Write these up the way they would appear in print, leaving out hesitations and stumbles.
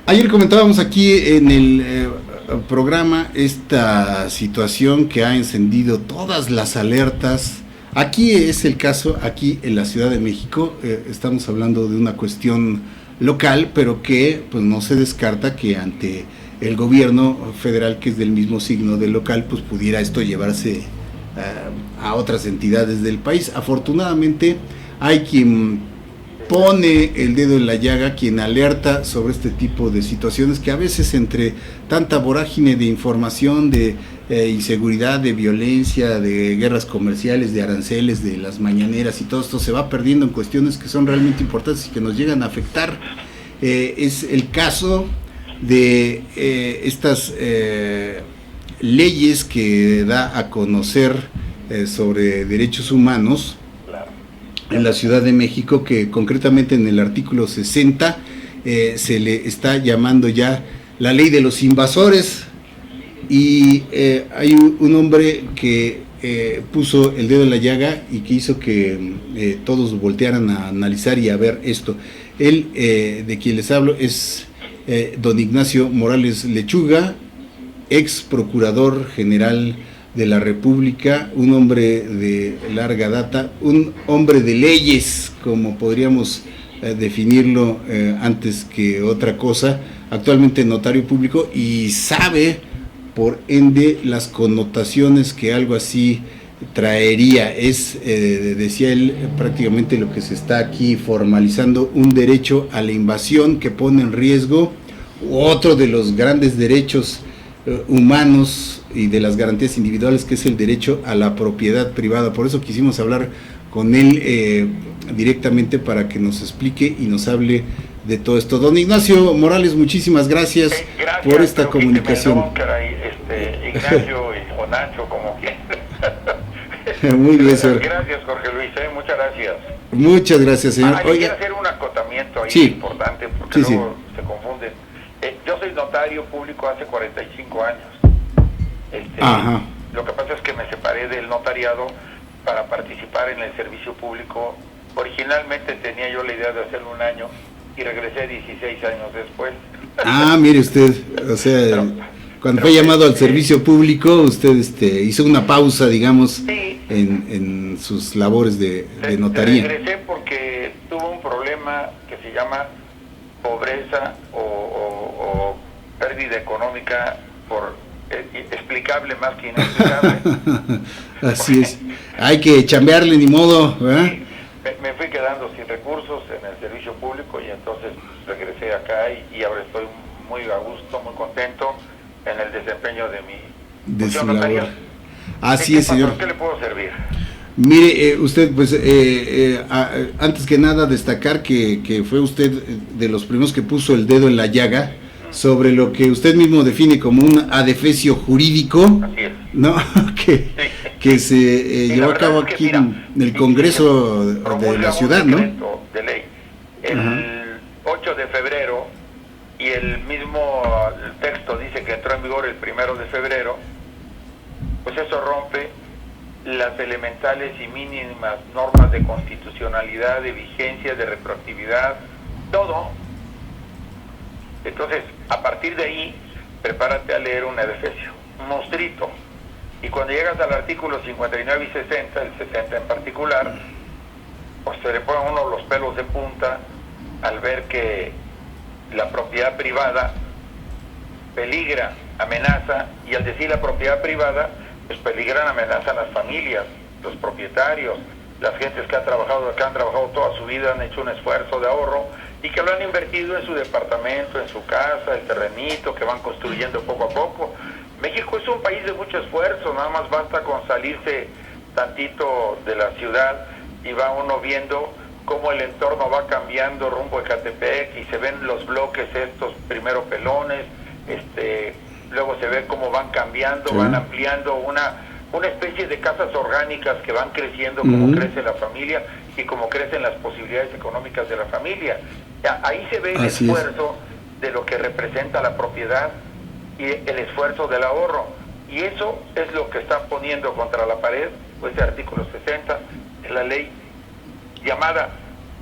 Ayer comentábamos aquí en el programa esta situación que ha encendido todas las alertas. Aquí es el caso, aquí en la Ciudad de México, estamos hablando de una cuestión local, pero que pues no se descarta que ante el gobierno federal, que es del mismo signo del local, pues pudiera esto llevarse a otras entidades del país. Afortunadamente hay quien pone el dedo en la llaga, quien alerta sobre este tipo de situaciones que a veces entre tanta vorágine de información, de inseguridad, de violencia, de guerras comerciales, de aranceles, de las mañaneras y todo esto se va perdiendo en cuestiones que son realmente importantes y que nos llegan a afectar. Es el caso de estas leyes que da a conocer sobre derechos humanos en la Ciudad de México, que concretamente en el artículo 60 se le está llamando ya la ley de los invasores, y hay un hombre que puso el dedo en la llaga y que hizo que todos voltearan a analizar y a ver esto. Él, de quien les hablo, es don Ignacio Morales Lechuga, ex procurador general de la República, un hombre de larga data, un hombre de leyes, como podríamos definirlo antes que otra cosa, actualmente notario público, y sabe por ende las connotaciones que algo así traería. Es, decía él, prácticamente lo que se está aquí formalizando, un derecho a la invasión que pone en riesgo otro de los grandes derechos humanos y de las garantías individuales, que es el derecho a la propiedad privada. Por eso quisimos hablar con él directamente para que nos explique y nos hable de todo esto. Don Ignacio Morales, muchísimas gracias, por esta comunicación. Ignacio o Nacho, como quieras. Muy bien, señor. Gracias, Jorge Luis, muchas gracias. Muchas gracias, señor. Quiero hacer un acotamiento ahí importante, porque luego se confunden. Yo soy notario público hace 45 años. Lo que pasa es que me separé del notariado para participar en el servicio público. Originalmente tenía yo la idea de hacerlo un año y regresé 16 años después. Mire usted, o sea, cuando fue llamado al servicio público, usted hizo una pausa, digamos, en sus labores de notaría. Regresé porque tuve un problema que se llama pobreza o pérdida económica por explicable más que inexplicable. Así es, hay que chambearle, ni modo, ¿verdad? Sí, me fui quedando sin recursos en el servicio público y entonces regresé acá y ahora estoy muy a gusto, muy contento en el desempeño de mi función notarial. Así es, señor. ¿Por qué le puedo servir? Mire, usted, pues, antes que nada destacar que fue usted de los primeros que puso el dedo en la llaga sobre lo que usted mismo define como un adefesio jurídico, ¿no? que se llevó a cabo aquí en el Congreso de la ciudad, ¿no? De ley, el 8 de febrero, y el mismo texto dice que entró en vigor el 1 de febrero, pues eso rompe las elementales y mínimas normas de constitucionalidad, de vigencia, de retroactividad, todo. Entonces, a partir de ahí, prepárate a leer un adefesio, un monstruito. Y cuando llegas al artículo 59 y 60, el 60 en particular, pues se le ponen a uno los pelos de punta al ver que la propiedad privada peligra, amenaza, y al decir la propiedad privada, pues peligran, amenazan las familias, los propietarios, las gentes que han trabajado toda su vida, han hecho un esfuerzo de ahorro y que lo han invertido en su departamento, en su casa, el terrenito que van construyendo poco a poco. México es un país de mucho esfuerzo, nada más basta con salirse tantito de la ciudad y va uno viendo cómo el entorno va cambiando rumbo a Ecatepec y se ven los bloques estos, primero pelones, luego se ve cómo van cambiando, van ampliando una especie de casas orgánicas que van creciendo como crece la familia y como crecen las posibilidades económicas de la familia. Ahí se ve el esfuerzo de lo que representa la propiedad y el esfuerzo del ahorro, y eso es lo que están poniendo contra la pared, pues ese artículo 60 de la ley llamada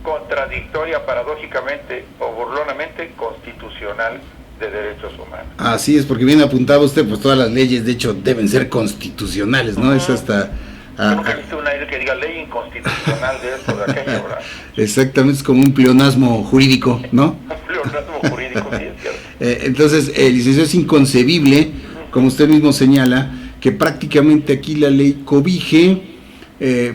contradictoria, paradójicamente o burlonamente, constitucional de derechos humanos. Así es, porque bien apuntaba usted, pues todas las leyes de hecho deben ser constitucionales, ¿no? Es hasta... Nunca he visto una ley que diga ley inconstitucional de esto, de aquello, ¿verdad? Exactamente, es como un pleonasmo jurídico, ¿no? Un pleonasmo jurídico, sí, es cierto. Entonces, licenciado, es inconcebible, como usted mismo señala, que prácticamente aquí la ley cobije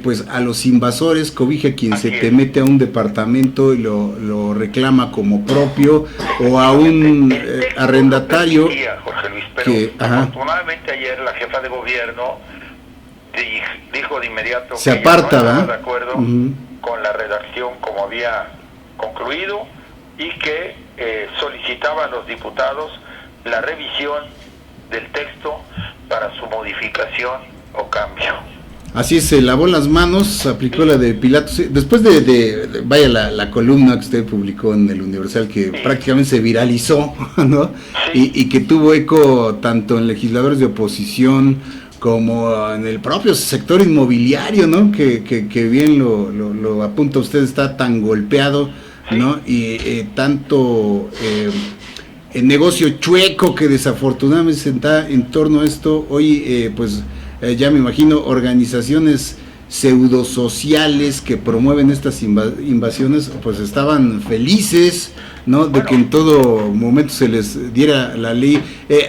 pues a los invasores, cobije a quien Así se te es. mete a un departamento y lo reclama como propio, o a un El texto arrendatario lo permitía, Jorge Luis, pero que, afortunadamente ayer la jefa de gobierno dijo de inmediato se que aparta, ella no estaba ¿verdad? de acuerdo con la redacción como había concluido y que solicitaba a los diputados la revisión del texto para su modificación o cambio. Así es, se lavó las manos, aplicó la de Pilatos, después vaya la columna que usted publicó en el Universal, que prácticamente se viralizó, ¿no? Sí. Y que tuvo eco tanto en legisladores de oposición como en el propio sector inmobiliario, ¿no? Que bien lo apunta usted, está tan golpeado, ¿no? Y tanto el negocio chueco que desafortunadamente se da en torno a esto. Hoy, pues ya me imagino organizaciones pseudosociales que promueven estas invasiones, pues estaban felices, ¿no? De que en todo momento se les diera la ley.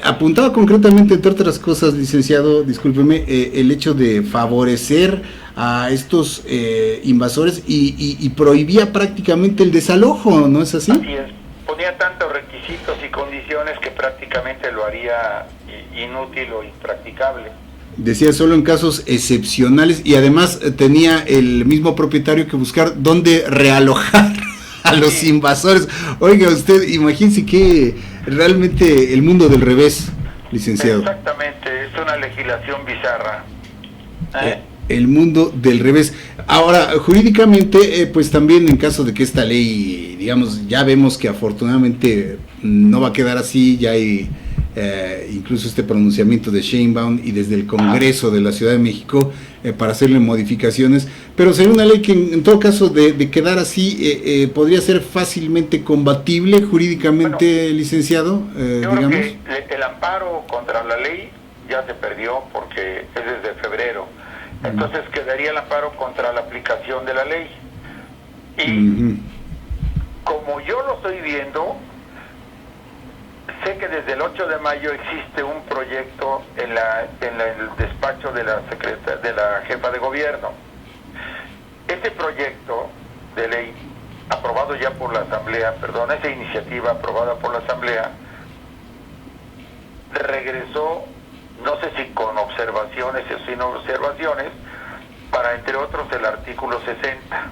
Apuntaba concretamente, entre otras cosas, licenciado, discúlpeme, el hecho de favorecer a estos invasores y prohibía prácticamente el desalojo, ¿no es así? Así es. Ponía tantos requisitos y condiciones que prácticamente lo haría inútil o impracticable. Decía solo en casos excepcionales, y además tenía el mismo propietario que buscar dónde realojar a los invasores. Oiga usted, imagínese que realmente el mundo del revés, licenciado. Exactamente, es una legislación bizarra. El mundo del revés. Ahora, jurídicamente, pues también en caso de que esta ley, digamos, ya vemos que afortunadamente no va a quedar así, ya hay incluso este pronunciamiento de Sheinbaum y desde el Congreso de la Ciudad de México para hacerle modificaciones, pero sería una ley que en todo caso de quedar así podría ser fácilmente combatible jurídicamente, bueno, licenciado, yo digamos. creo que el amparo contra la ley ya se perdió porque es desde febrero, entonces quedaría el amparo contra la aplicación de la ley y como yo lo estoy viendo, sé que desde el 8 de mayo existe un proyecto en el despacho de la jefa de gobierno. Este proyecto de ley aprobado ya por la Asamblea, esa iniciativa aprobada por la Asamblea, regresó, no sé si con observaciones o sin observaciones, para entre otros el artículo 60.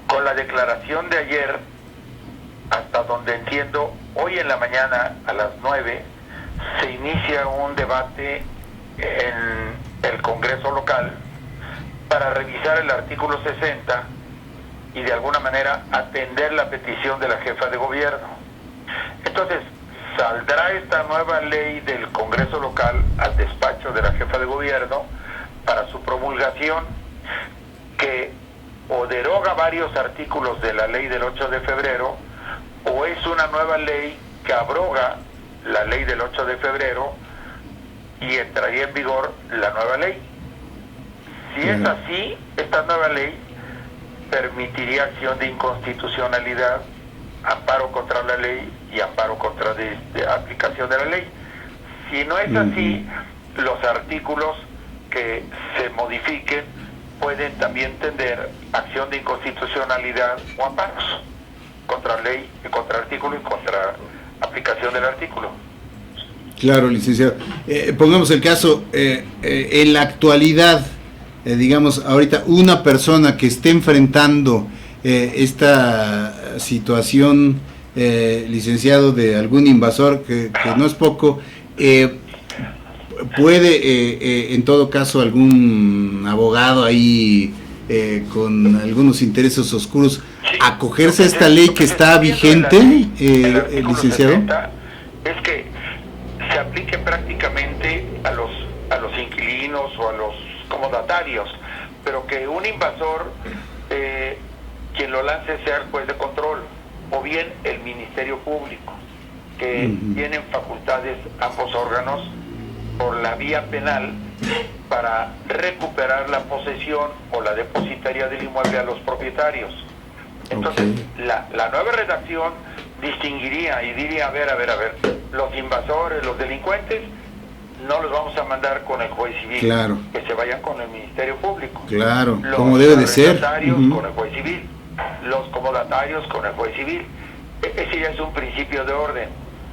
Con la declaración de ayer, hasta donde entiendo, hoy en la mañana a las 9 se inicia un debate en el Congreso local para revisar el artículo 60 y de alguna manera atender la petición de la jefa de gobierno. Entonces, saldrá esta nueva ley del Congreso local al despacho de la jefa de gobierno para su promulgación, que o deroga varios artículos de la ley del 8 de febrero, o es una nueva ley que abroga la ley del 8 de febrero y entraría en vigor la nueva ley. Si es así, esta nueva ley permitiría acción de inconstitucionalidad, amparo contra la ley y amparo contra de aplicación de la ley. Si no es así, los artículos que se modifiquen pueden también tender acción de inconstitucionalidad o amparos contra ley, contra artículo y contra aplicación del artículo. Claro, licenciado. Pongamos el caso, en la actualidad, digamos, ahorita una persona que esté enfrentando esta situación, licenciado, de algún invasor, que no es poco, puede, en todo caso, algún abogado ahí con algunos intereses oscuros, acogerse a esta ley que está vigente, licenciado. Es que se aplique prácticamente a los inquilinos o a los comodatarios, pero que un invasor quien lo lance sea el juez de control o bien el Ministerio Público, que tienen facultades ambos órganos por la vía penal para recuperar la posesión o la depositaria del inmueble a los propietarios. Entonces, la nueva redacción distinguiría y diría, a ver, los invasores, los delincuentes, no los vamos a mandar con el juez civil, que se vayan con el Ministerio Público. Claro, como debe de ser. Los arrendatarios con el juez civil, los comodatarios con el juez civil. Ese ya es un principio de orden.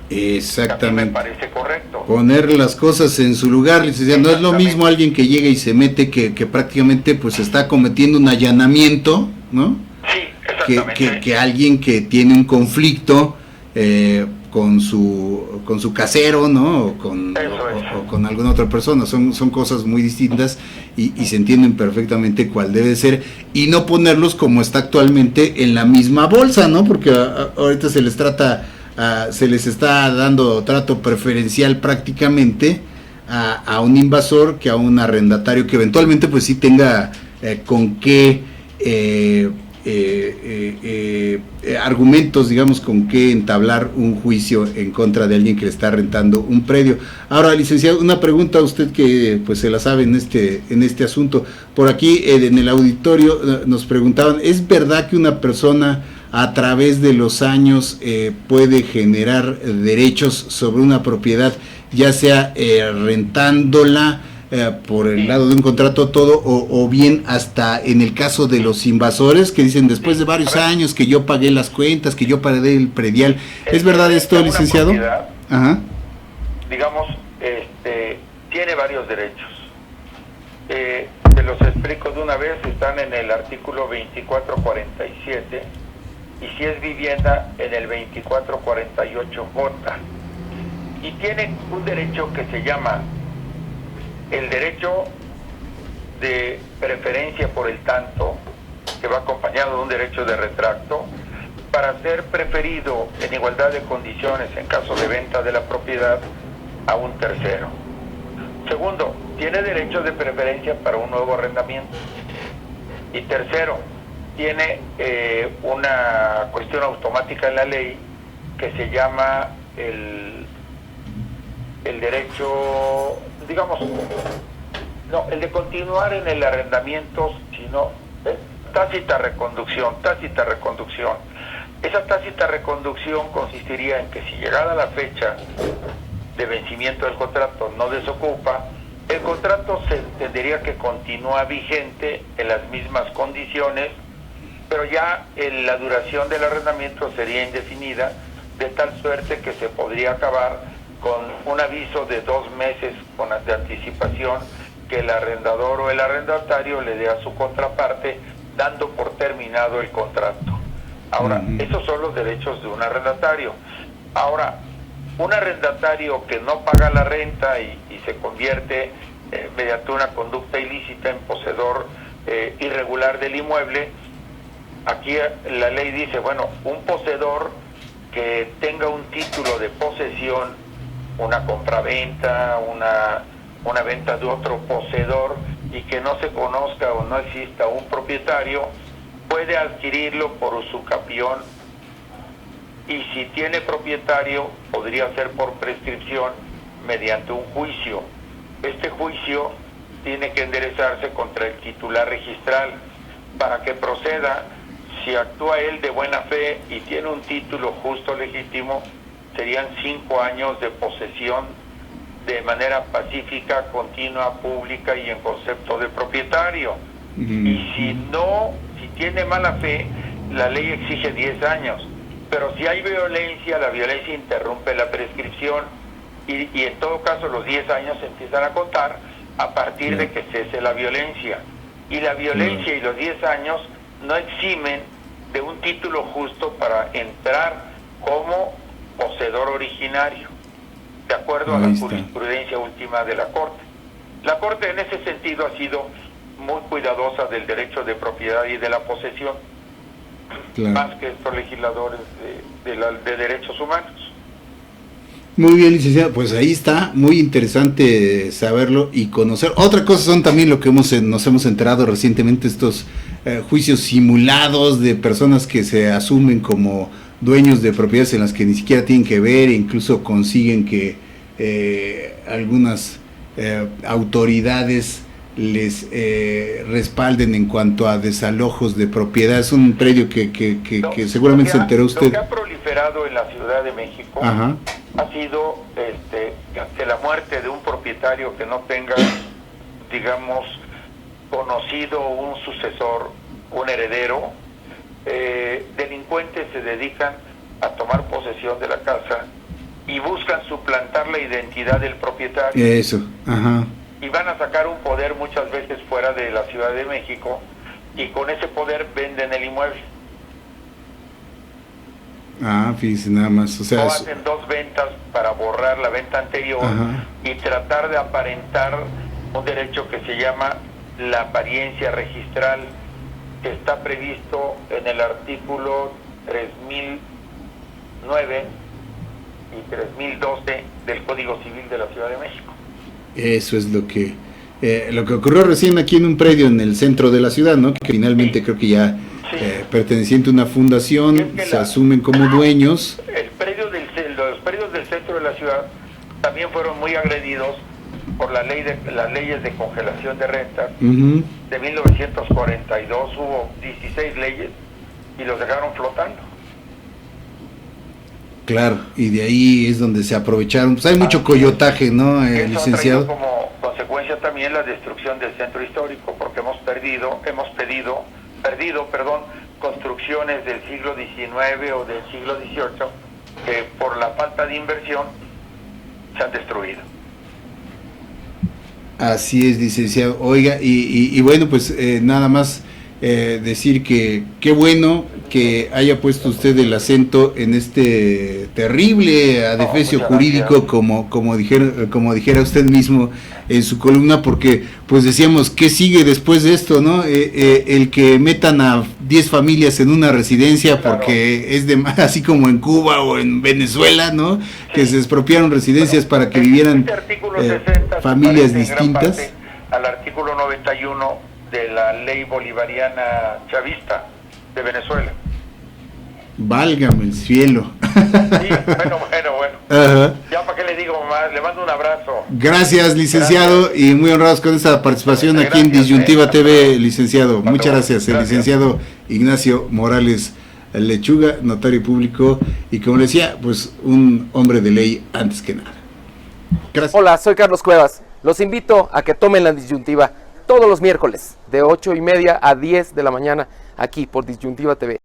Exactamente. A mí me parece correcto. Poner las cosas en su lugar, licenciado. No es lo mismo alguien que llega y se mete que prácticamente pues está cometiendo un allanamiento, ¿no? Sí, exactamente. Que alguien que tiene un conflicto con su casero, ¿no? O con alguna otra persona. Son cosas muy distintas y se entienden perfectamente cuál debe ser, y no ponerlos como está actualmente en la misma bolsa, ¿no? Porque ahorita se les está dando trato preferencial prácticamente a un invasor que a un arrendatario que eventualmente pues sí tenga con qué argumentos, digamos, con qué entablar un juicio en contra de alguien que le está rentando un predio. Ahora, licenciado, una pregunta a usted que pues se la sabe en este asunto. Por aquí en el auditorio nos preguntaban, ¿es verdad que una persona a través de los años puede generar derechos sobre una propiedad, ya sea rentándola por el lado de un contrato todo, o bien hasta en el caso de los invasores que dicen después de varios años que yo pagué las cuentas, que yo pagué el predial? ¿Es verdad esto, licenciado? Ajá. Digamos, tiene varios derechos. Te los explico de una vez. Están en el artículo 2447 y si es vivienda en el 2448J, y tiene un derecho que se llama el derecho de preferencia por el tanto, que va acompañado de un derecho de retracto, para ser preferido en igualdad de condiciones en caso de venta de la propiedad a un tercero. Segundo, tiene derecho de preferencia para un nuevo arrendamiento. Y tercero, tiene una cuestión automática en la ley que se llama el derecho, digamos, no, el de continuar en el arrendamiento, sino tácita reconducción. Esa tácita reconducción consistiría en que si llegada la fecha de vencimiento del contrato no desocupa, el contrato se tendría que continuar vigente en las mismas condiciones, pero ya la duración del arrendamiento sería indefinida, de tal suerte que se podría acabar con un aviso de 2 meses de anticipación que el arrendador o el arrendatario le dé a su contraparte, dando por terminado el contrato. Ahora, esos son los derechos de un arrendatario. Ahora, un arrendatario que no paga la renta y se convierte mediante una conducta ilícita en poseedor irregular del inmueble, aquí la ley dice, bueno, un poseedor que tenga un título de posesión, una compraventa, una venta de otro poseedor, y que no se conozca o no exista un propietario, puede adquirirlo por usucapión, y si tiene propietario podría ser por prescripción mediante un juicio. Este juicio tiene que enderezarse contra el titular registral para que proceda. Si actúa él de buena fe y tiene un título justo legítimo, serían 5 años de posesión de manera pacífica, continua, pública y en concepto de propietario. Y si tiene mala fe, la ley exige 10 años. Pero si hay violencia, la violencia interrumpe la prescripción y en todo caso los 10 años se empiezan a contar a partir de que cese la violencia. Y la violencia y los 10 años no eximen de un título justo para entrar como poseedor originario, de acuerdo a la jurisprudencia última de la Corte. La Corte en ese sentido ha sido muy cuidadosa del derecho de propiedad y de la posesión, más que estos legisladores de derechos humanos. Muy bien, licenciado, pues ahí está, muy interesante saberlo y conocer. Otra cosa son también lo que nos hemos enterado recientemente, estos juicios simulados de personas que se asumen como dueños de propiedades en las que ni siquiera tienen que ver, e incluso consiguen que algunas autoridades les respalden en cuanto a desalojos de propiedades. Un predio que seguramente se enteró usted. Lo que ha proliferado en la Ciudad de México Ajá. ha sido ante la muerte de un propietario que no tenga, digamos, conocido un sucesor, un heredero, delincuentes se dedican a tomar posesión de la casa y buscan suplantar la identidad del propietario. Eso, ajá. Y van a sacar un poder muchas veces fuera de la Ciudad de México y con ese poder venden el inmueble. Ah, fíjese nada más, o sea, O hacen dos ventas para borrar la venta anterior. Ajá. Y tratar de aparentar un derecho que se llama la apariencia registral, que está previsto en el artículo 3009 y 3012 del Código Civil de la Ciudad de México. Eso es lo que ocurrió recién aquí en un predio en el centro de la ciudad, ¿no? Que finalmente creo que ya perteneciente a una fundación, se asumen como dueños. Los predios del centro de la ciudad también fueron muy agredidos por las leyes de congelación de rentas. Uh-huh. De 1942 hubo 16 leyes y los dejaron flotando. Claro, y de ahí es donde se aprovecharon. Pues hay mucho coyotaje, ¿no, licenciado? Ha traído como consecuencia también la destrucción del centro histórico, porque hemos perdido, construcciones del siglo XIX o del siglo XVIII que por la falta de inversión se han destruido. Así es, licenciado. Oiga, y bueno, pues nada más decir que qué bueno que haya puesto usted el acento en este terrible adefesio jurídico, como dijera usted mismo en su columna, porque pues decíamos, ¿qué sigue después de esto, no? El que metan a 10 familias en una residencia, claro, porque es así como en Cuba o en Venezuela, ¿no? Sí. Que se expropiaron residencias para que vivieran familias distintas. Al artículo 91 de la ley bolivariana chavista de Venezuela. Válgame el cielo. Sí, bueno. Ajá. Ya para qué le digo más, le mando un abrazo. Gracias, licenciado, gracias. Y muy honrados con esta participación aquí en Disyuntiva TV, licenciado. Muchas gracias, el licenciado Ignacio Morales Lechuga, notario público, y como le decía, pues un hombre de ley antes que nada. Gracias. Hola, soy Carlos Cuevas. Los invito a que tomen la disyuntiva todos los miércoles de 8:30 a 10 de la mañana aquí por Disyuntiva TV.